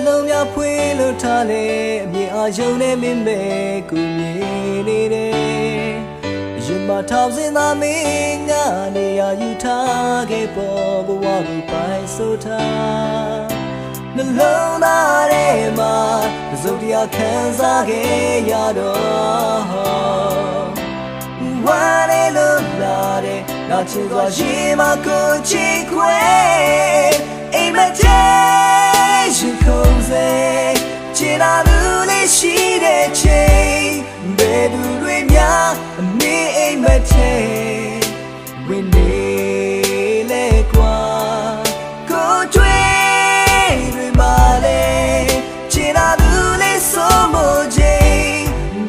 လုံးများဖွေးလို့ထားလေအမြင်အာရုံနဲ့မင်းပဲကိုမြင်နေတယ်ရင်မထောင်စင်သာမင်းငါနေရာယူထားခဲ့ပေါ်ဘဝကိုပိုင်ဆိုထားနှလုံးသားထဲမှာစုပ်တရားခံစားခဲ့ရတော့ဝမ်းနေလို့လာတဲ့ငါချစ်သွားရင်မကိုချစ်ခွဲအိမ်မထဲရှိခုံးစေချစ်နာလူလေးရှိတဲ့ချိန်ဘယ်သူတွေများအမေအိမ်မထဲဝင်နေလေကွာကိုထွေးတွေမှာလေချစ်နာလူလေးဆိုမချိန်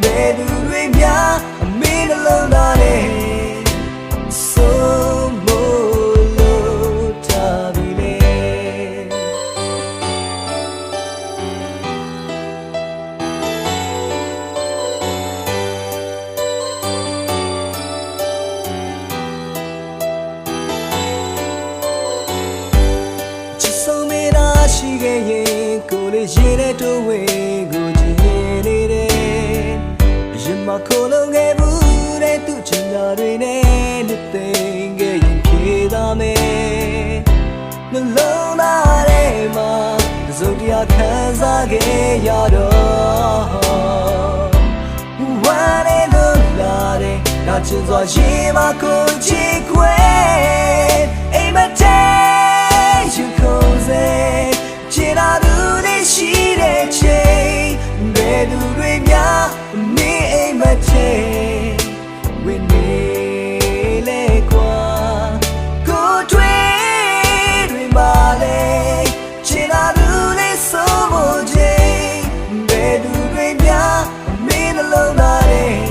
ဘယ်သူတွေများအမေနှလုံးသားလေးရှိခဲ့ရင်ကိုလေးရေတဲ့တိုးဝေးကိုကြည့်နေတယ်ရင်မခိုးလုံးခဲ့ဘူးတဲ့သူချင်တာတွေနဲ့နှစ်သိမ့်ခဲ့ရင်ဖြေသားမယ်နှလုံးသားထဲမှာစုပ်တရားခံစားခဲ့ရတော့ဝမ်းနေလို့လာတဲ့ငါချင်စွာရင်မကိုချစ်ခွဲအိမ်မထဲယူခုံးစေချစ်နာသူလေးရှိတဲ့ချိန်ဘယ်သူတွေများမင်းအိမ်မထဲဝင်နေလေကွာကိုထွေးတွေမှာလေချစ်နာသူလေးဆိုဖို့ချိန်ဘယ်သူတွေများမင်းနှလုံးသားလေး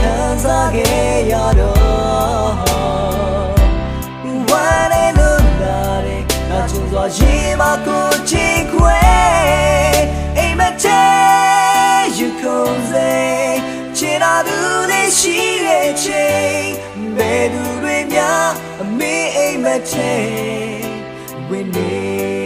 ခံစားခဲ့ရတော့ဝမ်းနေလို့လာတဲ့ငါချင်စွာရင်မကိုချစ်ခွဲအိမ်မထဲယူခုံးစေချစ်နာသူလေးရှိတဲ့ချိန်ဘယ်သူတွေများအမေအိမ်မထဲဝင်နေ